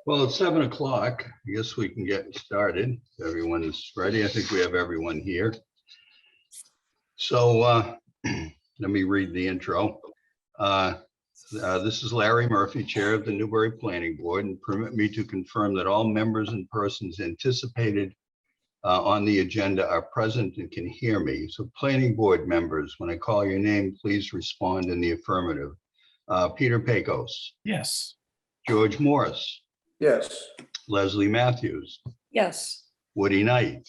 Well, it's 7 o'clock. I guess we can get started. Everyone is ready. I think we have everyone here. So let me read the intro. This is Larry Murphy, Chair of the Newbury Planning Board, and permit me to confirm that all members and persons anticipated on the agenda are present and can hear me. So Planning Board members, when I call your name, please respond in the affirmative. Peter Pecos. Yes. George Morris. Yes. Leslie Matthews. Yes. Woody Knight.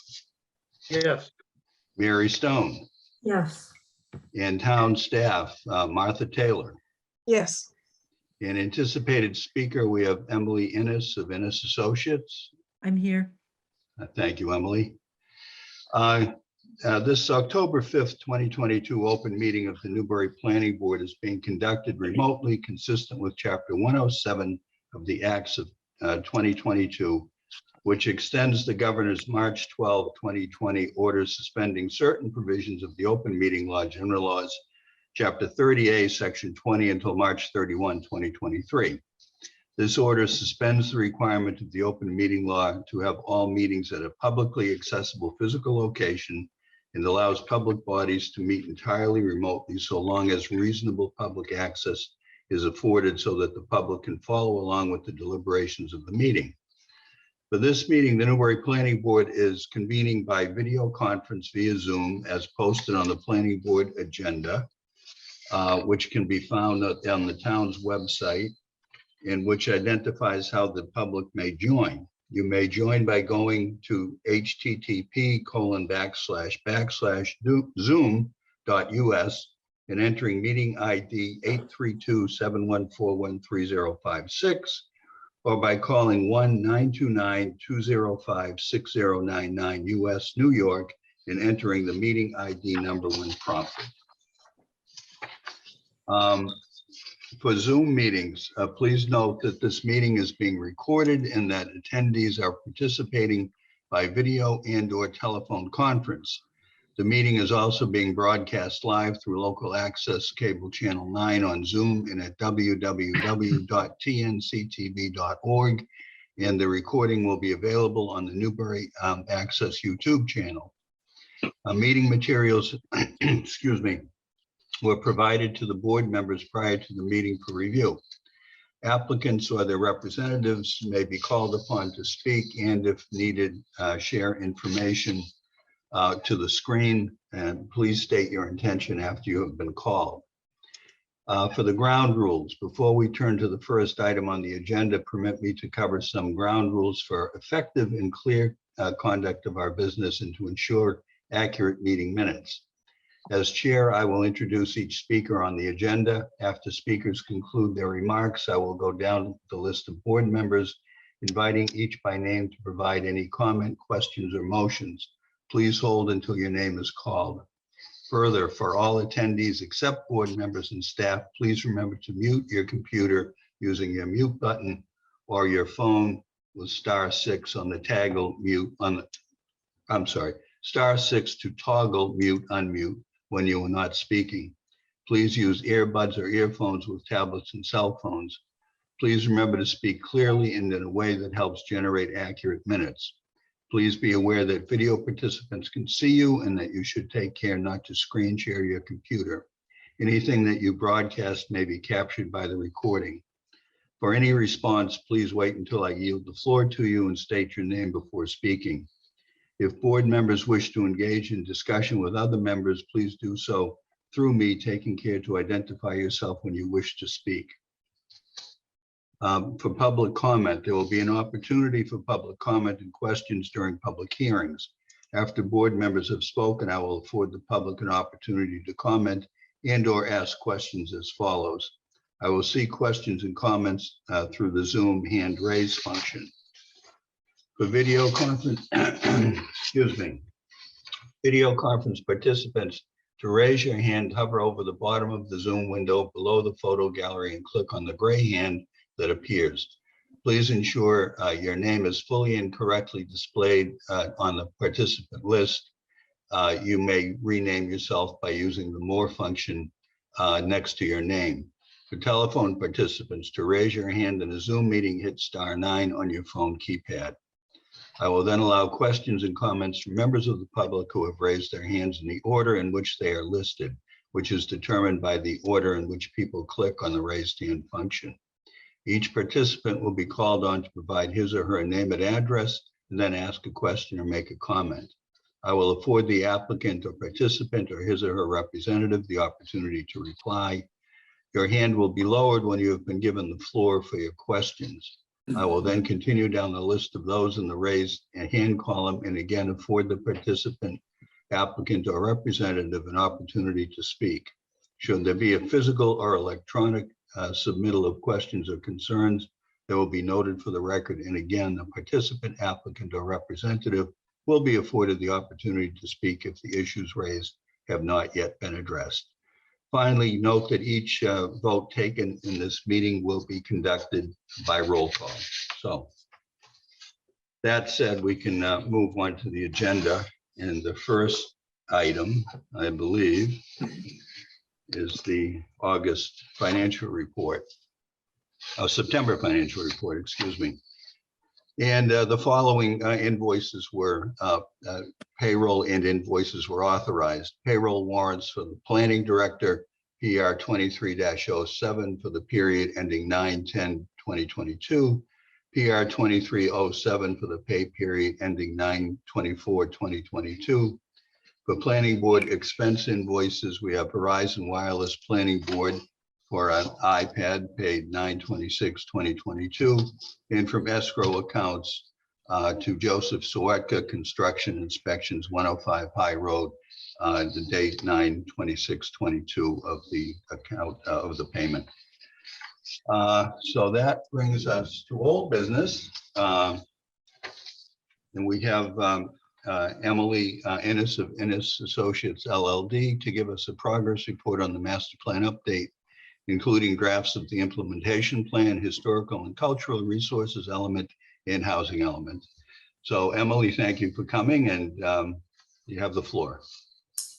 Yes. Mary Stone. Yes. And town staff, Martha Taylor. Yes. And anticipated speaker, we have Emily Innes of Innes Associates. I'm here. Thank you, Emily. This October 5th, 2022 open meeting of the Newbury Planning Board is being conducted remotely, consistent with Chapter 107 of the Acts of 2022, which extends the governor's March 12, 2020 order suspending certain provisions of the open meeting law, general laws, Chapter 30A, Section 20 until March 31, 2023. This order suspends the requirement of the open meeting law to have all meetings at a publicly accessible physical location and allows public bodies to meet entirely remotely so long as reasonable public access is afforded so that the public can follow along with the deliberations of the meeting. For this meeting, the Newbury Planning Board is convening by video conference via Zoom as posted on the Planning Board agenda, which can be found on the town's website and which identifies how the public may join. You may join by going to http://zoom.us and entering meeting ID 832-714-13056, or by calling 1-929-205-6099 US, New York, and entering the meeting ID number when prompted. For Zoom meetings, please note that this meeting is being recorded and that attendees are participating by video and/or telephone conference. The meeting is also being broadcast live through local access cable channel 9 on Zoom and at www.tnctv.org, and the recording will be available on the Newbury Access YouTube channel. Meeting materials, excuse me, were provided to the board members prior to the meeting for review. Applicants or their representatives may be called upon to speak and, if needed, share information to the screen, and please state your intention after you have been called. For the ground rules, before we turn to the first item on the agenda, permit me to cover some ground rules for effective and clear conduct of our business and to ensure accurate meeting minutes. As chair, I will introduce each speaker on the agenda. After speakers conclude their remarks, I will go down the list of board members, inviting each by name to provide any comment, questions, or motions. Please hold until your name is called. Further, for all attendees except board members and staff, please remember to mute your computer using your mute button or your phone with *6 on the toggle mute on the, *6 to toggle mute unmute when you are not speaking. Please use earbuds or earphones with tablets and cell phones. Please remember to speak clearly and in a way that helps generate accurate minutes. Please be aware that video participants can see you and that you should take care not to screen share your computer. Anything that you broadcast may be captured by the recording. For any response, please wait until I yield the floor to you and state your name before speaking. If board members wish to engage in discussion with other members, please do so through me, taking care to identify yourself when you wish to speak. For public comment, there will be an opportunity for public comment and questions during public hearings. After board members have spoken, I will afford the public an opportunity to comment and/or ask questions as follows. I will see questions and comments through the Zoom hand raise function. For video conference, excuse me, video conference participants, to raise your hand, hover over the bottom of the Zoom window below the photo gallery and click on the gray hand that appears. Please ensure your name is fully and correctly displayed on the participant list. You may rename yourself by using the More function next to your name. For telephone participants, to raise your hand in a Zoom meeting, hit *9 on your phone keypad. I will then allow questions and comments from members of the public who have raised their hands in the order in which they are listed, which is determined by the order in which people click on the raised hand function. Each participant will be called on to provide his or her name and address, and then ask a question or make a comment. I will afford the applicant or participant or his or her representative the opportunity to reply. Your hand will be lowered when you have been given the floor for your questions. I will then continue down the list of those in the raised hand column and again afford the participant, applicant, or representative an opportunity to speak. Should there be a physical or electronic submittal of questions or concerns, they will be noted for the record. And again, the participant, applicant, or representative will be afforded the opportunity to speak if the issues raised have not yet been addressed. Finally, note that each vote taken in this meeting will be conducted by roll call. So that said, we can move on to the agenda. And the first item, I believe, is the August financial report. September financial report, excuse me. And the following invoices were, payroll and invoices were authorized. Payroll warrants for the planning director, PR 23-07 for the period ending 9/10/2022, PR 2307 for the pay period ending 9/24/2022. For planning board expense invoices, we have Verizon Wireless Planning Board for an iPad paid 9/26/2022, and from escrow accounts to Joseph Sawetka Construction Inspections 105 High Road, the date 9/26/22 of the account of the payment. So that brings us to old business. And we have Emily Innes of Innes Associates LLD to give us a progress report on the master plan update, including drafts of the implementation plan, historical and cultural resources element, and housing element. So Emily, thank you for coming, and you have the floor.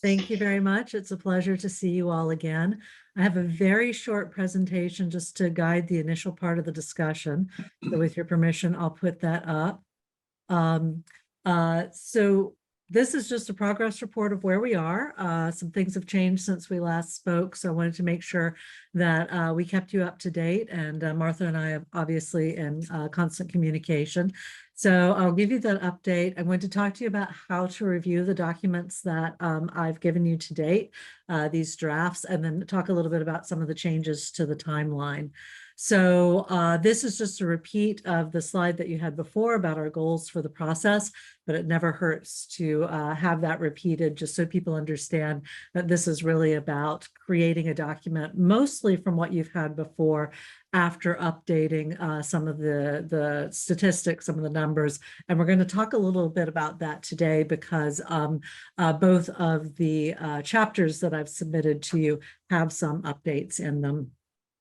Thank you very much. It's a pleasure to see you all again. I have a very short presentation just to guide the initial part of the discussion. So with your permission, I'll put that up. So this is just a progress report of where we are. Some things have changed since we last spoke, so I wanted to make sure that we kept you up to date, and Martha and I are obviously in constant communication. So I'll give you that update. I'm going to talk to you about how to review the documents that I've given you to date, these drafts, and then talk a little bit about some of the changes to the timeline. So this is just a repeat of the slide that you had before about our goals for the process, but it never hurts to have that repeated just so people understand that this is really about creating a document, mostly from what you've had before, after updating some of the statistics, some of the numbers. And we're going to talk a little bit about that today because both of the chapters that I've submitted to you have some updates in them.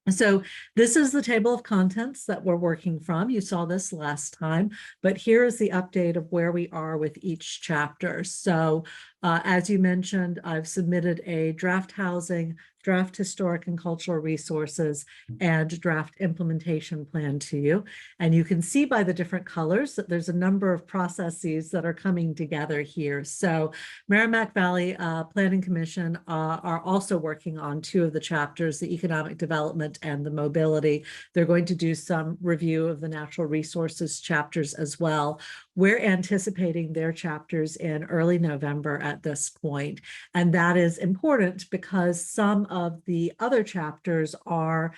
So this is the table of contents that we're working from. You saw this last time, but here is the update of where we are with each chapter. So as you mentioned, I've submitted a draft housing, draft historic and cultural resources, and draft implementation plan to you. And you can see by the different colors that there's a number of processes that are coming together here. So Merrimack Valley Planning Commission are also working on two of the chapters, the economic development and the mobility. They're going to do some review of the natural resources chapters as well. We're anticipating their chapters in early November at this point. And that is important because some of the other chapters are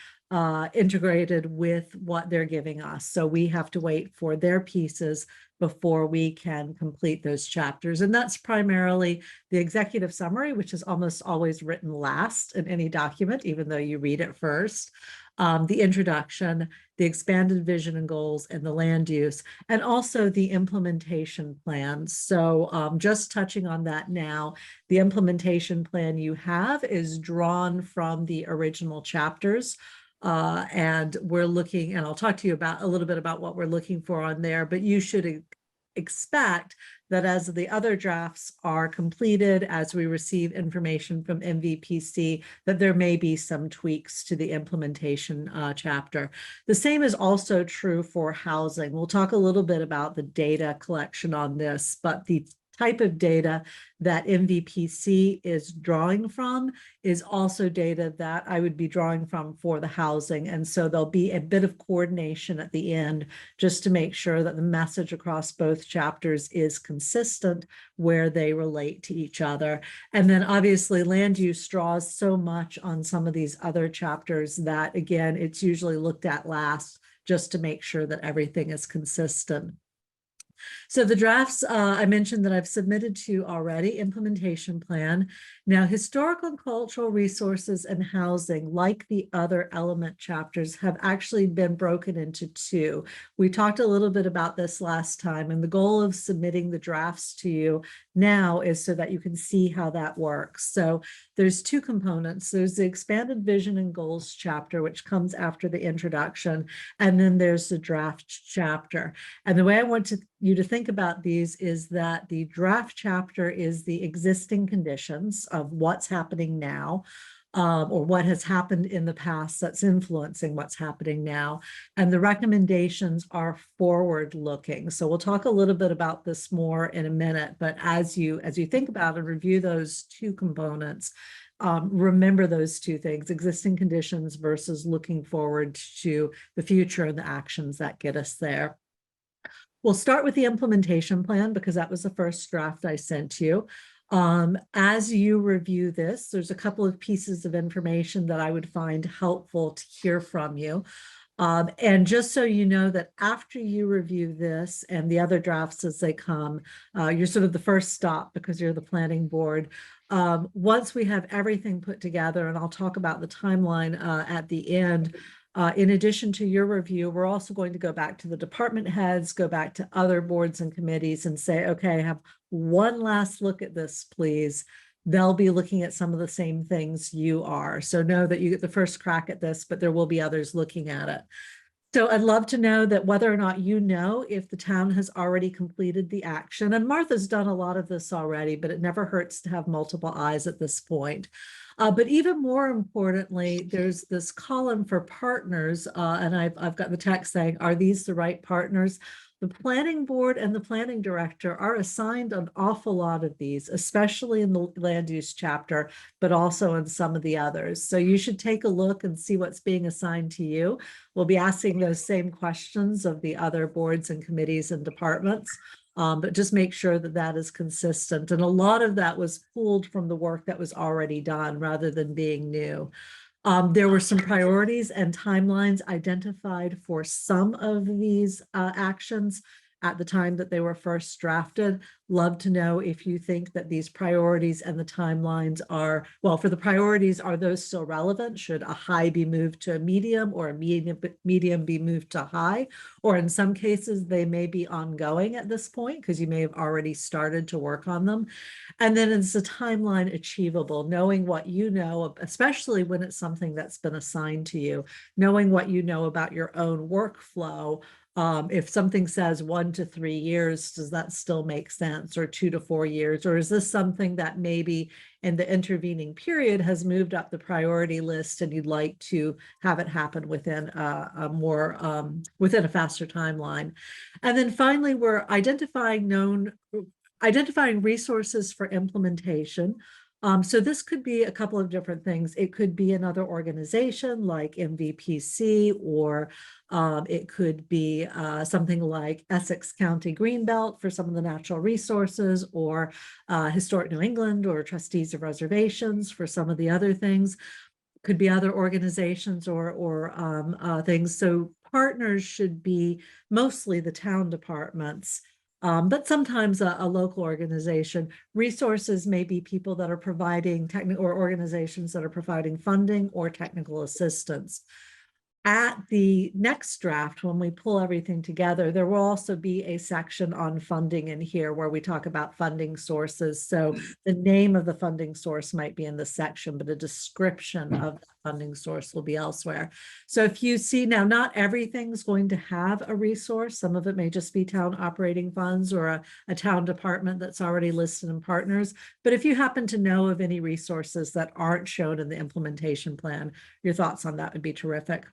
integrated with what they're giving us. So we have to wait for their pieces before we can complete those chapters. And that's primarily the executive summary, which is almost always written last in any document, even though you read it first. The introduction, the expanded vision and goals, and the land use, and also the implementation plan. So just touching on that now, the implementation plan you have is drawn from the original chapters. And we're looking, and I'll talk to you about a little bit about what we're looking for on there, but you should expect that as the other drafts are completed, as we receive information from MVPC, that there may be some tweaks to the implementation chapter. The same is also true for housing. We'll talk a little bit about the data collection on this, but the type of data that MVPC is drawing from is also data that I would be drawing from for the housing. And so there'll be a bit of coordination at the end just to make sure that the message across both chapters is consistent where they relate to each other. And then obviously land use draws so much on some of these other chapters that, again, it's usually looked at last just to make sure that everything is consistent. So the drafts I mentioned that I've submitted to you already, implementation plan. Now, historical and cultural resources and housing, like the other element chapters, have actually been broken into two. We talked a little bit about this last time, and the goal of submitting the drafts to you now is so that you can see how that works. So there's two components. There's the expanded vision and goals chapter, which comes after the introduction, and then there's the draft chapter. And the way I want you to think about these is that the draft chapter is the existing conditions of what's happening now, or what has happened in the past that's influencing what's happening now. And the recommendations are forward looking. So we'll talk a little bit about this more in a minute, but as you think about and review those two components, remember those two things: existing conditions versus looking forward to the future and the actions that get us there. We'll start with the implementation plan because that was the first draft I sent you. As you review this, there's a couple of pieces of information that I would find helpful to hear from you. And just so you know that after you review this and the other drafts as they come, you're sort of the first stop because you're the planning board. Once we have everything put together, and I'll talk about the timeline at the end, in addition to your review, we're also going to go back to the department heads, go back to other boards and committees and say, okay, have one last look at this, please. They'll be looking at some of the same things you are. So know that you get the first crack at this, but there will be others looking at it. So I'd love to know that whether or not you know if the town has already completed the action. And Martha's done a lot of this already, but it never hurts to have multiple eyes at this point. But even more importantly, there's this column for partners, and I've got the text saying, are these the right partners? The planning board and the planning director are assigned an awful lot of these, especially in the land use chapter, but also in some of the others. So you should take a look and see what's being assigned to you. We'll be asking those same questions of the other boards and committees and departments. But just make sure that that is consistent. And a lot of that was pulled from the work that was already done rather than being new. There were some priorities and timelines identified for some of these actions at the time that they were first drafted. Love to know if you think that these priorities and the timelines are, well, for the priorities, are those still relevant? Should a high be moved to a medium or a medium be moved to high? Or in some cases, they may be ongoing at this point because you may have already started to work on them. And then is the timeline achievable? Knowing what you know, especially when it's something that's been assigned to you, knowing what you know about your own workflow. If something says 1 to 3 years, does that still make sense? Or 2 to 4 years? Or is this something that maybe in the intervening period has moved up the priority list and you'd like to have it happen within within a faster timeline? And then finally, we're identifying resources for implementation. So this could be a couple of different things. It could be another organization like MVPC, or it could be something like Essex County Greenbelt for some of the natural resources, or Historic New England, or Trustees of Reservations for some of the other things. Could be other organizations or things. So partners should be mostly the town departments. But sometimes a local organization. Resources may be people that are providing technical, or organizations that are providing funding or technical assistance. At the next draft, when we pull everything together, there will also be a section on funding in here where we talk about funding sources. So the name of the funding source might be in the section, but a description of funding source will be elsewhere. So if you see now, not everything's going to have a resource. Some of it may just be town operating funds or a town department that's already listed in partners. But if you happen to know of any resources that aren't shown in the implementation plan, your thoughts on that would be terrific.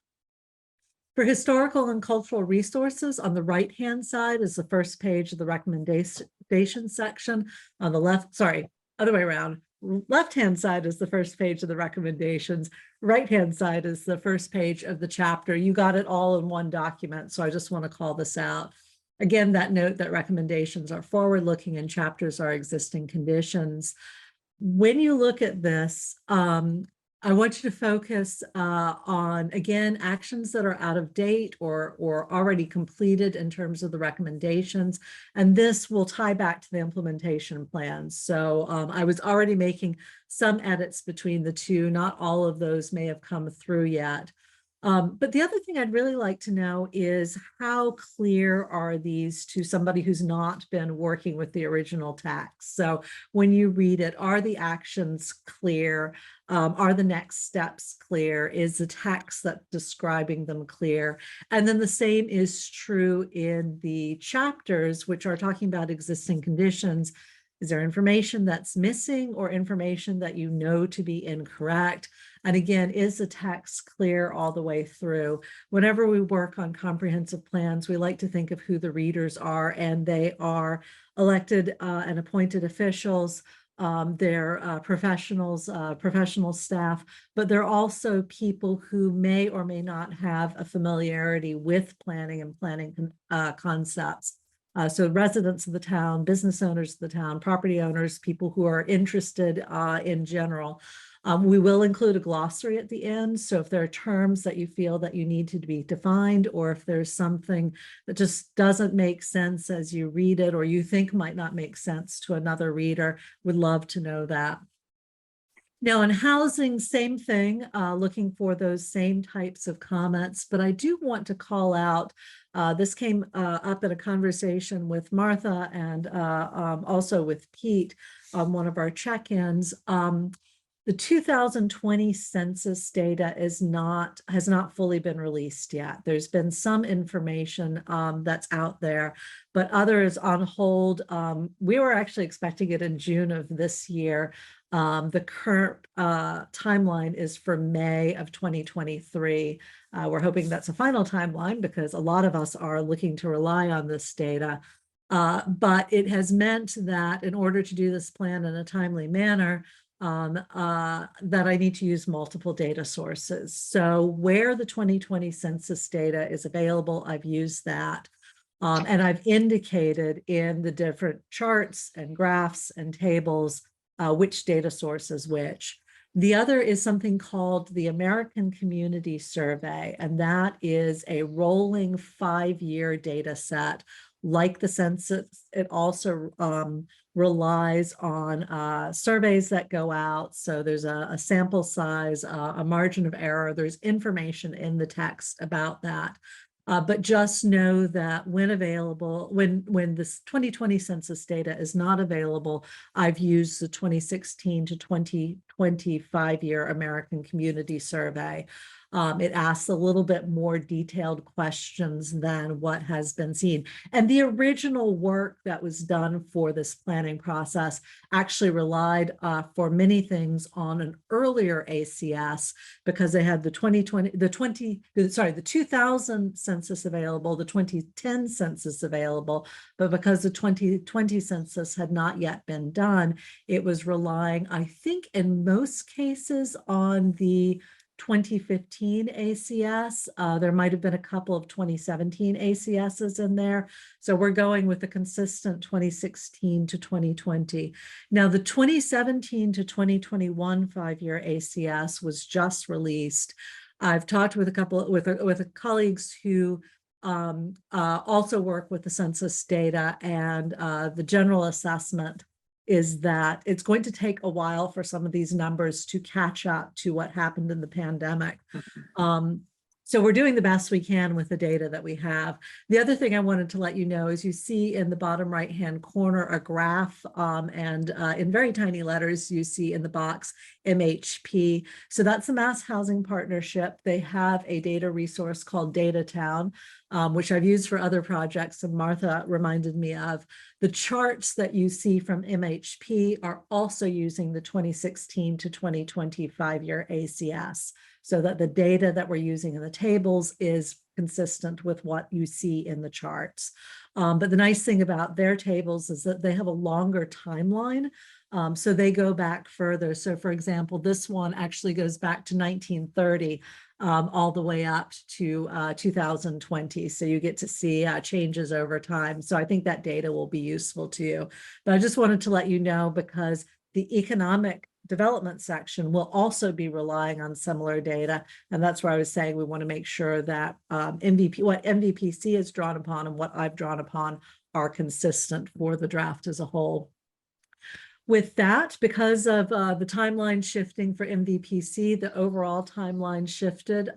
For historical and cultural resources, on the right-hand side is the first page of the recommendation section. On the left, sorry, other way around. Left-hand side is the first page of the recommendations. Right-hand side is the first page of the chapter. You got it all in one document, so I just want to call this out. Again, that note that recommendations are forward-looking and chapters are existing conditions. When you look at this, I want you to focus on, again, actions that are out of date or already completed in terms of the recommendations. And this will tie back to the implementation plan. So I was already making some edits between the two. Not all of those may have come through yet. But the other thing I'd really like to know is how clear are these to somebody who's not been working with the original text? So when you read it, are the actions clear? Are the next steps clear? Is the text that's describing them clear? And then the same is true in the chapters, which are talking about existing conditions. Is there information that's missing or information that you know to be incorrect? And again, is the text clear all the way through? Whenever we work on comprehensive plans, we like to think of who the readers are, and they are elected and appointed officials. They're professionals, professional staff, but they're also people who may or may not have a familiarity with planning and planning concepts. So residents of the town, business owners of the town, property owners, people who are interested in general. We will include a glossary at the end. So if there are terms that you feel that you need to be defined, or if there's something that just doesn't make sense as you read it, or you think might not make sense to another reader, would love to know that. Now in housing, same thing, looking for those same types of comments, but I do want to call out, this came up in a conversation with Martha and also with Pete on one of our check-ins. The 2020 census data has not fully been released yet. There's been some information that's out there, but others on hold. We were actually expecting it in June of this year. The current timeline is for May of 2023. We're hoping that's a final timeline because a lot of us are looking to rely on this data. But it has meant that in order to do this plan in a timely manner, that I need to use multiple data sources. So where the 2020 census data is available, I've used that. And I've indicated in the different charts and graphs and tables which data source is which. The other is something called the American Community Survey, and that is a rolling 5-year data set. Like the census, it also relies on surveys that go out. So there's a sample size, a margin of error. There's information in the text about that. But just know that when available, when this 2020 census data is not available, I've used the 2016 to 2025 year American Community Survey. It asks a little bit more detailed questions than what has been seen. And the original work that was done for this planning process actually relied for many things on an earlier ACS because they had the 2000 census available, the 2010 census available, but because the 2020 census had not yet been done, it was relying, I think, in most cases on the 2015 ACS. There might have been a couple of 2017 ACSs in there. So we're going with a consistent 2016 to 2020. Now the 2017 to 2021 5-year ACS was just released. I've talked with a couple with colleagues who also work with the census data, and the general assessment is that it's going to take a while for some of these numbers to catch up to what happened in the pandemic. So we're doing the best we can with the data that we have. The other thing I wanted to let you know is you see in the bottom right-hand corner a graph, and in very tiny letters, you see in the box MHP. So that's the Mass Housing Partnership. They have a data resource called Data Town, which I've used for other projects, and Martha reminded me of. The charts that you see from MHP are also using the 2016 to 2025 year ACS, so that the data that we're using in the tables is consistent with what you see in the charts. But the nice thing about their tables is that they have a longer timeline. So they go back further. So for example, this one actually goes back to 1930, all the way up to 2020. So you get to see changes over time. So I think that data will be useful to you. But I just wanted to let you know, because the economic development section will also be relying on similar data. And that's where I was saying we want to make sure that what MVPC is drawn upon and what I've drawn upon are consistent for the draft as a whole. With that, because of the timeline shifting for MVPC, the overall timeline shifted.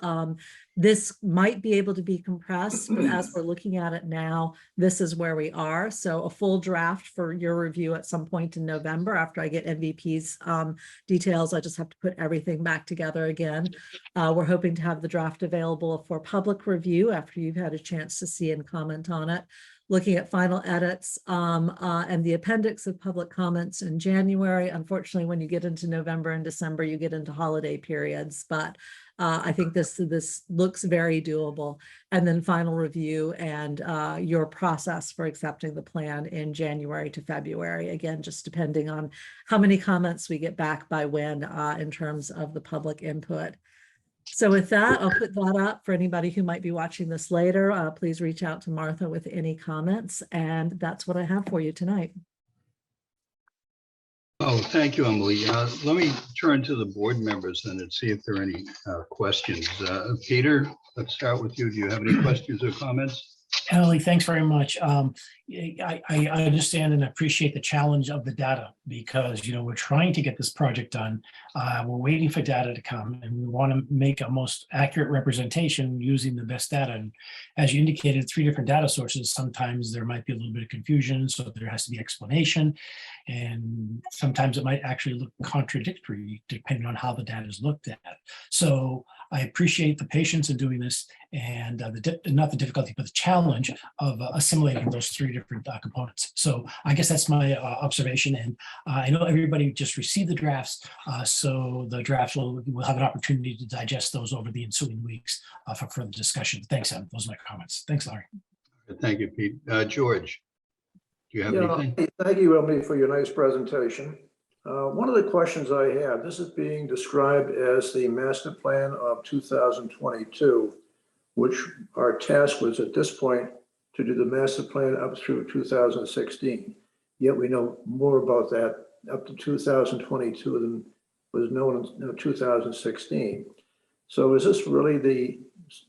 This might be able to be compressed, but as we're looking at it now, this is where we are. So a full draft for your review at some point in November after I get MVP's details. I just have to put everything back together again. We're hoping to have the draft available for public review after you've had a chance to see and comment on it. Looking at final edits and the appendix of public comments in January. Unfortunately, when you get into November and December, you get into holiday periods, but I think this looks very doable. And then final review and your process for accepting the plan in January to February. Again, just depending on how many comments we get back by when in terms of the public input. So with that, I'll put that up for anybody who might be watching this later. Please reach out to Martha with any comments, and that's what I have for you tonight. Oh, thank you, Emily. Let me turn to the board members then and see if there are any questions. Peter, let's start with you. Do you have any questions or comments? Emily, thanks very much. I understand and appreciate the challenge of the data because, we're trying to get this project done. We're waiting for data to come and we want to make a most accurate representation using the best data. And as you indicated, 3 different data sources, sometimes there might be a little bit of confusion, so there has to be explanation. And sometimes it might actually look contradictory depending on how the data is looked at. So I appreciate the patience in doing this and not the difficulty, but the challenge of assimilating those 3 different components. So I guess that's my observation. And I know everybody just received the drafts, so the drafts will have an opportunity to digest those over the ensuing weeks for further discussion. Thanks, Em. Those are my comments. Thanks, Larry. Thank you, Pete. George, do you have anything? Thank you, Emily, for your nice presentation. One of the questions I have, this is being described as the master plan of 2022, which our task was at this point to do the master plan up through 2016. Yet we know more about that up to 2022 than was known in 2016. So is this really the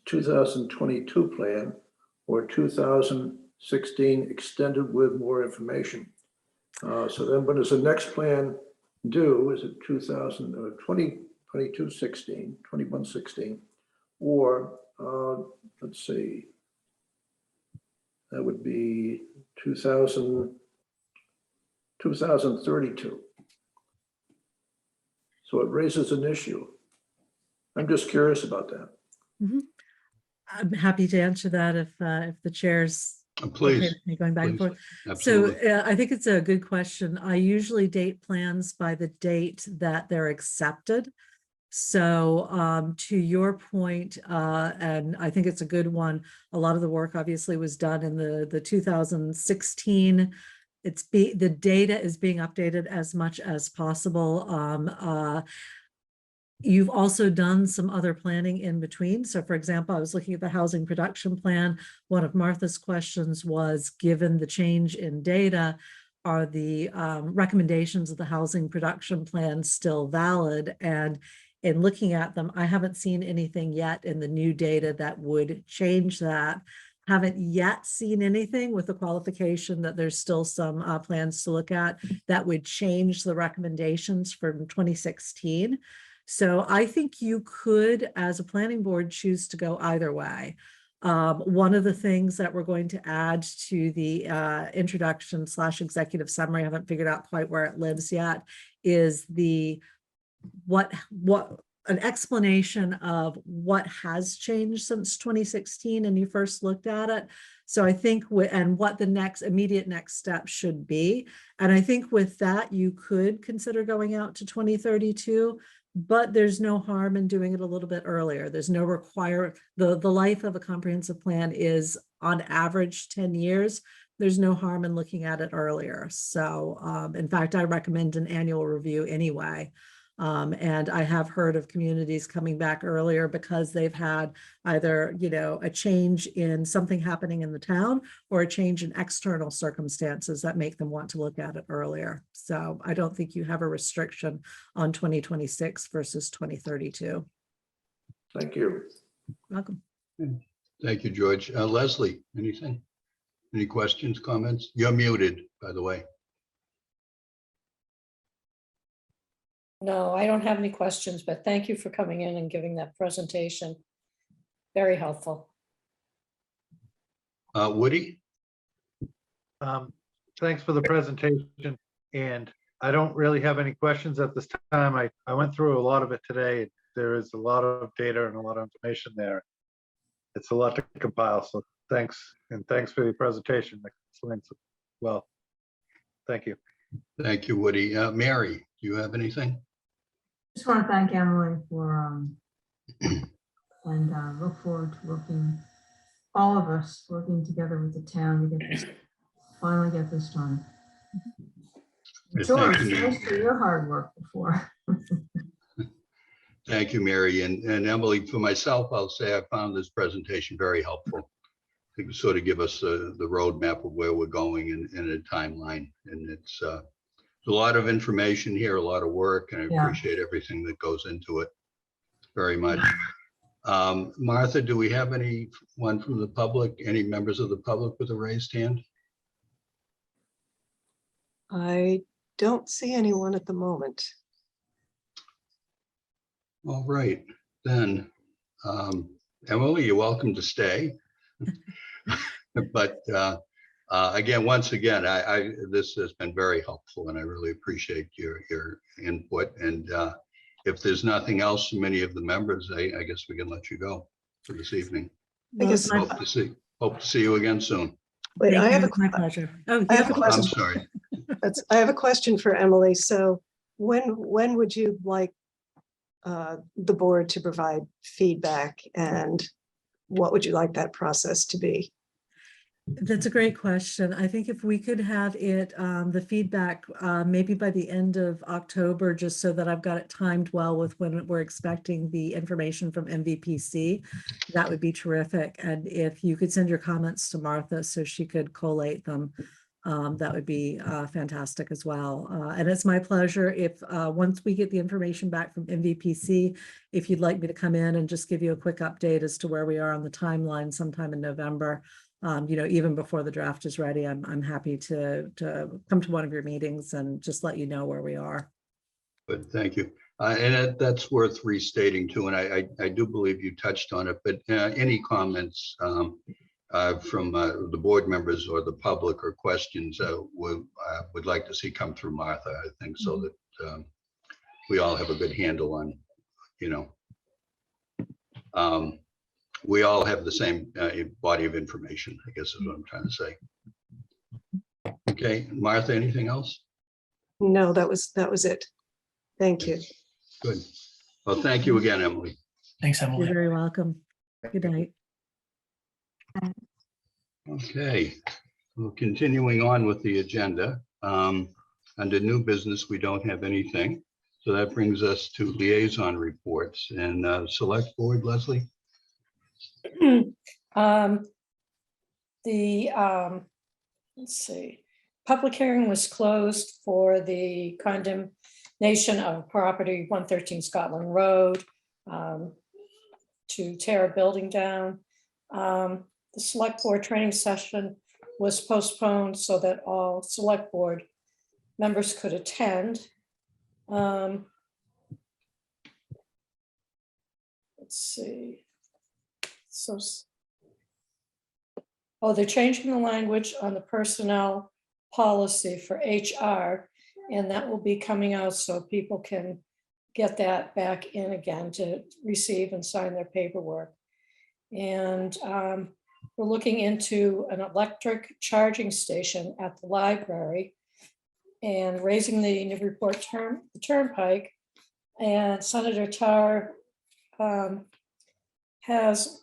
2022 plan or 2016 extended with more information? So then when does the next plan due? Is it 2022-16, 21-16, or let's see, that would be 2032. So it raises an issue. I'm just curious about that. Mm-hmm. I'm happy to answer that if the chair's Please. okay with me going back and forth. Absolutely. So I think it's a good question. I usually date plans by the date that they're accepted. So to your point, and I think it's a good one, a lot of the work obviously was done in the 2016. The data is being updated as much as possible. You've also done some other planning in between. So for example, I was looking at the housing production plan. One of Martha's questions was, given the change in data, are the recommendations of the housing production plan still valid? And in looking at them, I haven't seen anything yet in the new data that would change that. Haven't yet seen anything with the qualification that there's still some plans to look at that would change the recommendations from 2016. So I think you could, as a planning board, choose to go either way. One of the things that we're going to add to the introduction / executive summary, I haven't figured out quite where it lives yet, is the what an explanation of what has changed since 2016 and you first looked at it. So I think and what the immediate next step should be. And I think with that, you could consider going out to 2032, but there's no harm in doing it a little bit earlier. There's no the life of a comprehensive plan is on average 10 years. There's no harm in looking at it earlier. So in fact, I recommend an annual review anyway. And I have heard of communities coming back earlier because they've had either, a change in something happening in the town or a change in external circumstances that make them want to look at it earlier. So I don't think you have a restriction on 2026 versus 2032. Thank you. Welcome. Thank you, George. Leslie, anything? Any questions, comments? You're muted, by the way. No, I don't have any questions, but thank you for coming in and giving that presentation. Very helpful. Woody? Thanks for the presentation. And I don't really have any questions at this time. I went through a lot of it today. There is a lot of data and a lot of information there. It's a lot to compile. So thanks. And thanks for the presentation. Excellent. Well, thank you. Thank you, Woody. Mary, do you have anything? Just want to thank Emily for, and look forward to working, all of us working together with the town to get this, finally get this done. George, thanks for your hard work before. Thank you, Mary. And Emily, for myself, I'll say I found this presentation very helpful. To sort of give us the roadmap of where we're going in a timeline. And it's a lot of information here, a lot of work, and I appreciate everything that goes into it very much. Martha, do we have anyone from the public, any members of the public with a raised hand? I don't see anyone at the moment. All right, then, Emily, you're welcome to stay. But again, once again, this has been very helpful, and I really appreciate your input. And if there's nothing else from any of the members, I guess we can let you go for this evening. I guess, Hope to see you again soon. wait, I have My pleasure. Oh, I have a I'm question. sorry. I have a question for Emily. So when would you like the board to provide feedback, and what would you like that process to be? That's a great question. I think if we could have it, the feedback, maybe by the end of October, just so that I've got it timed well with when we're expecting the information from MVPC, that would be terrific. And if you could send your comments to Martha so she could collate them, that would be fantastic as well. And it's my pleasure if once we get the information back from MVPC, if you'd like me to come in and just give you a quick update as to where we are on the timeline sometime in November. Even before the draft is ready, I'm happy to come to one of your meetings and just let you know where we are. But thank you. And that's worth restating too. And I do believe you touched on it, but any comments from the board members or the public or questions would like to see come through Martha, I think, so that we all have a good handle on, we all have the same body of information, I guess is what I'm trying to say. Okay, Martha, anything else? No, that was it. Thank you. Good. Well, thank you again, Emily. Thanks, Emily. You're very welcome. Good night. Okay, well, continuing on with the agenda. Under new business, we don't have anything. So that brings us to liaison reports and select board, Leslie. Let's see, public hearing was closed for the condemnation of property 113 Scotland Road to tear a building down. The select board training session was postponed so that all select board members could attend. let's see. So, oh, they're changing the language on the personnel policy for HR, and that will be coming out so people can get that back in again to receive and sign their paperwork. And we're looking into an electric charging station at the library and raising the Newburyport Turnpike. And Senator Tarr has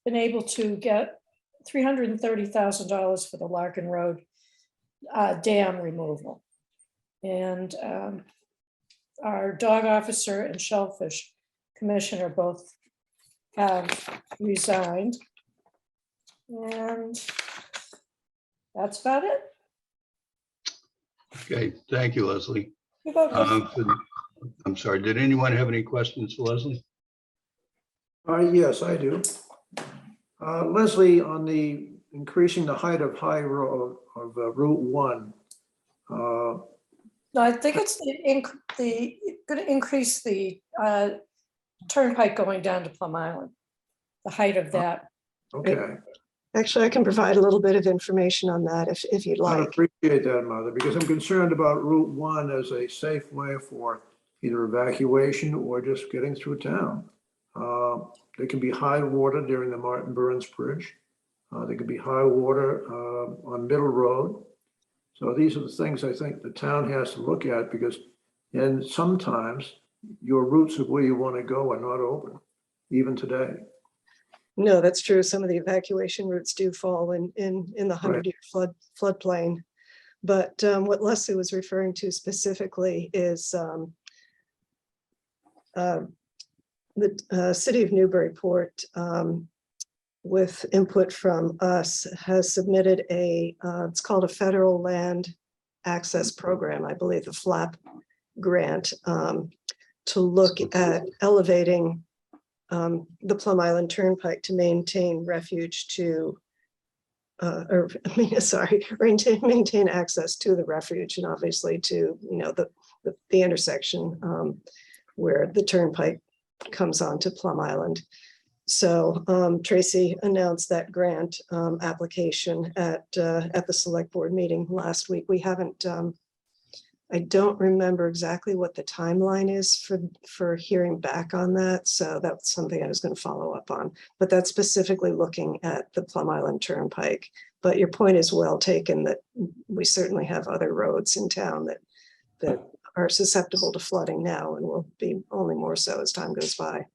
been able to get $330,000 for the Larkin Road dam removal. And our dog officer and shellfish commissioner both have resigned. And that's about it. Okay, thank you, Leslie. You're welcome. I'm sorry, did anyone have any questions for Leslie? Yes, I do. Leslie, on the increasing the height of Route 1. No, I think it's going to increase the turnpike going down to Plum Island, the height of that. Okay, Actually, I can provide a little bit of information on that if you'd I'd like. appreciate that, Mother, because I'm concerned about Route 1 as a safe way for either evacuation or just getting through town. There can be high water during the Martin Burns Bridge. There could be high water on Middle Road. So these are the things I think the town has to look at, because and sometimes your routes of where you want to go are not open, even today. No, that's true. Some of the evacuation routes do fall in the 100-year floodplain. But what Leslie was referring to specifically is the city of Newburyport, with input from us, has submitted it's called a Federal Land Access Program, I believe, the FLAP grant, to look at elevating the Plum Island Turnpike to maintain refuge to, maintain access to the refuge, and obviously to, the intersection where the turnpike comes onto Plum Island. So Tracy announced that grant application at the select board meeting last week. We haven't, I don't remember exactly what the timeline is for hearing back on that. So that's something I was going to follow up on, but that's specifically looking at the Plum Island Turnpike. But your point is well taken, that we certainly have other roads in town that are susceptible to flooding now and will be only more so as time goes by.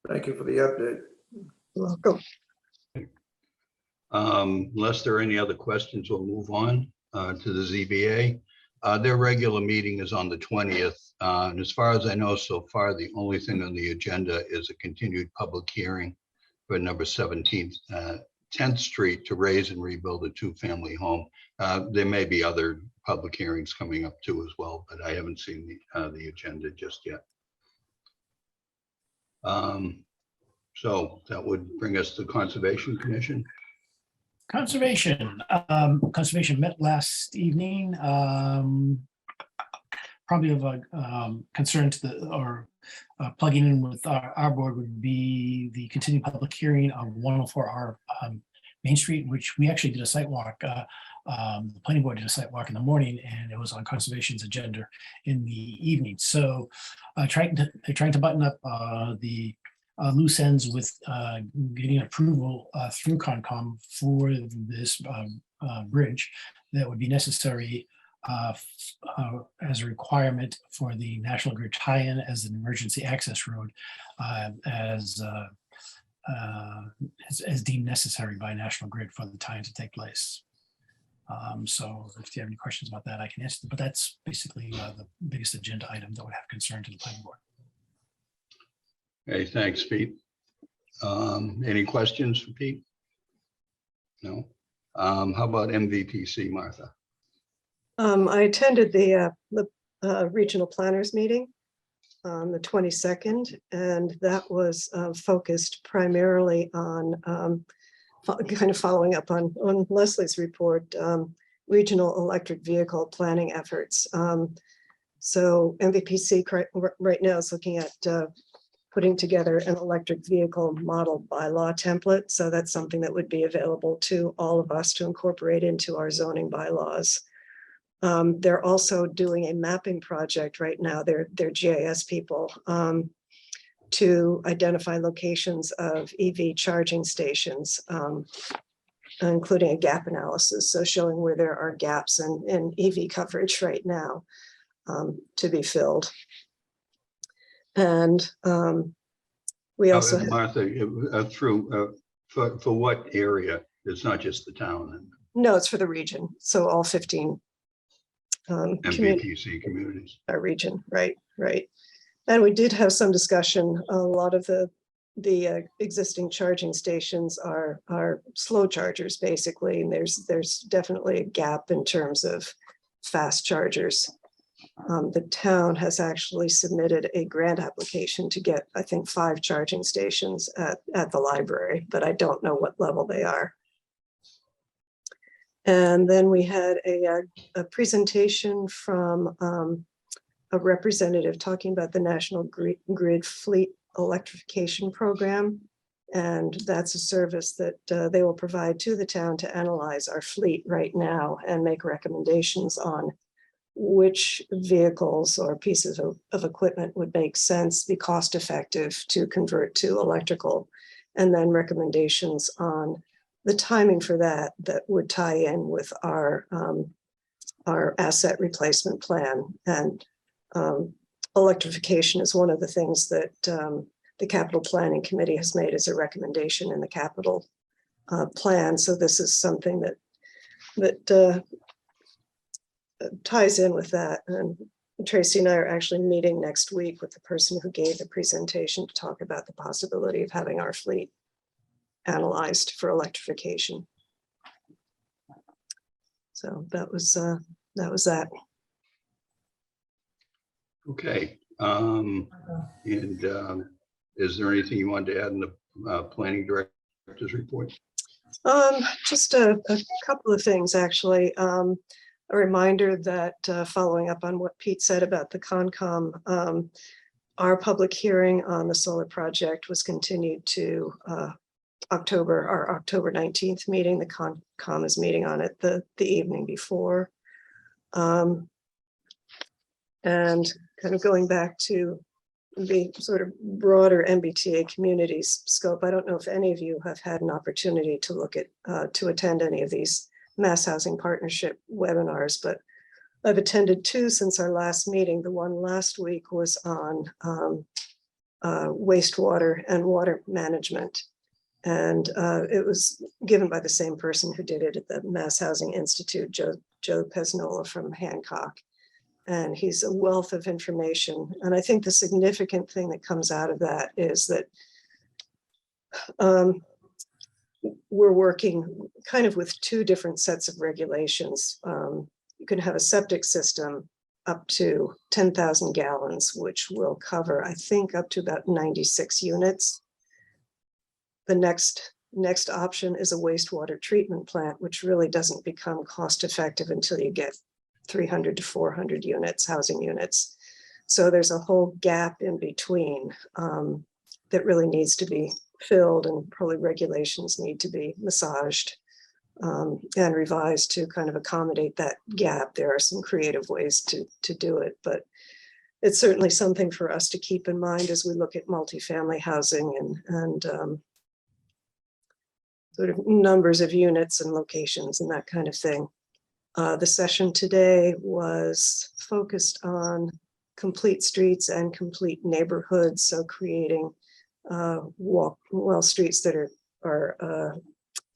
Thank you for the update. You're welcome. Unless there are any other questions, we'll move on to the ZBA. Their regular meeting is on the 20th. And as far as I know, so far, the only thing on the agenda is a continued public hearing for number 17, 10th Street to raise and rebuild a two-family home. There may be other public hearings coming up too as well, but I haven't seen the agenda just yet. So that would bring us to Conservation Commission. Conservation met last evening. Probably of a concern to plugging in with our board would be the continued public hearing of 104R Main Street, which we actually did a site walk. The planning board did a site walk in the morning, and it was on Conservation's agenda in the evening. So they're trying to button up the loose ends with getting approval through Concom for this bridge that would be necessary as a requirement for the National Grid tie-in as an emergency access road, as deemed necessary by National Grid for the tie-in to take place. So if you have any questions about that, I can answer them, but that's basically the biggest agenda item that would have concern to the planning board. Hey, thanks, Pete. Any questions for Pete? No. How about MVPC, Martha? I attended the regional planners meeting on the 22nd, and that was focused primarily on kind of following up on Leslie's report, regional electric vehicle planning efforts. So MVPC right now is looking at putting together an electric vehicle model bylaw template. So that's something that would be available to all of us to incorporate into our zoning bylaws. They're also doing a mapping project right now. They're GIS people to identify locations of EV charging stations, including a gap analysis. So showing where there are gaps in EV coverage right now to be filled. And we also have, Martha, for what area? It's not just the town no, it's for the region. So all 15 and MVPC communities. our region, right. And we did have some discussion. A lot of the existing charging stations are slow chargers, basically, and there's definitely a gap in terms of fast chargers. The town has actually submitted a grant application to get, I think, 5 charging stations at the library, but I don't know what level they are. And then we had a presentation from a representative talking about the National Grid Fleet Electrification Program. And that's a service that they will provide to the town to analyze our fleet right now and make recommendations on which vehicles or pieces of equipment would make sense, be cost effective to convert to electrical, and then recommendations on the timing for that would tie in with our asset replacement plan. And electrification is one of the things that the Capital Planning Committee has made as a recommendation in the capital plan. So this is something that ties in with that. And Tracy and I are actually meeting next week with the person who gave the presentation to talk about the possibility of having our fleet analyzed for electrification. So that was that. Okay. And is there anything you wanted to add in the planning director's report? Just a couple of things, actually. A reminder that following up on what Pete said about the Concom, our public hearing on the solar project was continued to our October 19th meeting. The Concom is meeting on it the evening before. And kind of going back to the sort of broader MBTA communities scope, I don't know if any of you have had an opportunity to look at, to attend any of these Mass Housing Partnership webinars, but I've attended 2 since our last meeting. The one last week was on wastewater and water management. And it was given by the same person who did it at the Mass Housing Institute, Joe Pesnola from Hancock. And he's a wealth of information. And I think the significant thing that comes out of that is that we're working kind of with 2 different sets of regulations. You can have a septic system up to 10,000 gallons, which will cover, I think, up to about 96 units. The next option is a wastewater treatment plant, which really doesn't become cost effective until you get 300 to 400 units, housing units. So there's a whole gap in between that really needs to be filled, and probably regulations need to be massaged and revised to kind of accommodate that gap. There are some creative ways to do it, but it's certainly something for us to keep in mind as we look at multifamily housing and sort of numbers of units and locations and that kind of thing. The session today was focused on complete streets and complete neighborhoods. So creating streets that are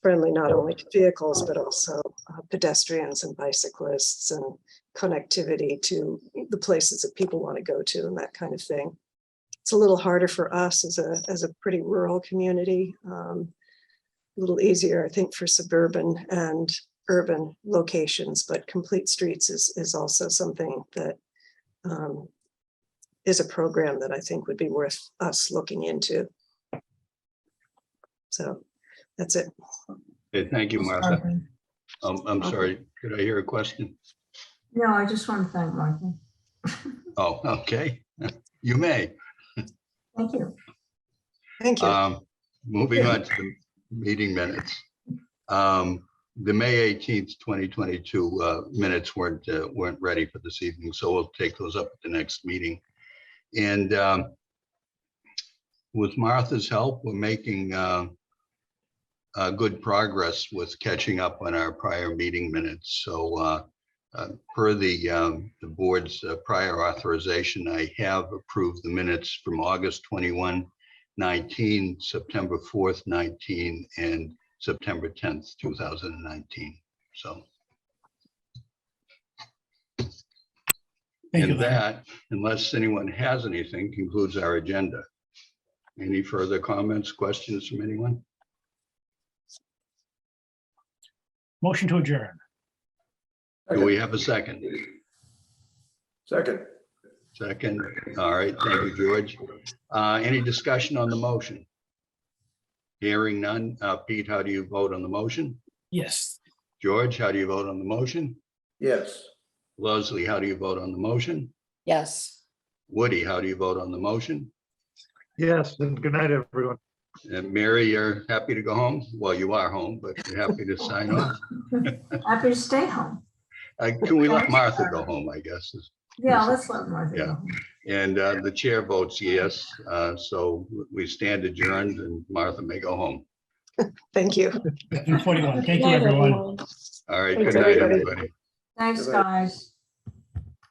friendly not only to vehicles, but also pedestrians and bicyclists, and connectivity to the places that people want to go to and that kind of thing. It's a little harder for us as a pretty rural community. A little easier, I think, for suburban and urban locations, but complete streets is also something that is a program that I think would be worth us looking into. So that's it. Okay, thank you, Martha. I'm sorry, could I hear a question? No, I just want to thank Martha. Oh, okay. You may. Thank you. Thank you. Moving on to the meeting minutes. The May 18th, 2022 minutes weren't ready for this evening, so we'll take those up at the next meeting. And with Martha's help, we're making good progress with catching up on our prior meeting minutes. So per the board's prior authorization, I have approved the minutes from August 21, 19, September 4th, 19, and September 10th, 2019. So, Thank you, and Larry. that, unless anyone has anything, concludes our agenda. Any further comments, questions from anyone? Motion to adjourn. Do we have a second? Second. Second. All right. Thank you, George. Any discussion on the motion? Hearing none. Pete, how do you vote on the motion? Yes. George, how do you vote on the motion? Yes. Leslie, how do you vote on the motion? Yes. Woody, how do you vote on the motion? Yes, and good night, everyone. And Mary, you're happy to go home? Well, you are home, but you're happy to sign off. Happy to stay home. Can we let Martha go home, I guess? Yeah, let's let Martha Yeah. go home. And the chair votes yes. So we stand adjourned and Martha may go home. Thank you. 41. Thank you, Night, everyone. everyone. All right. Thanks, Good night, everybody. everybody. Thanks, Good night. guys.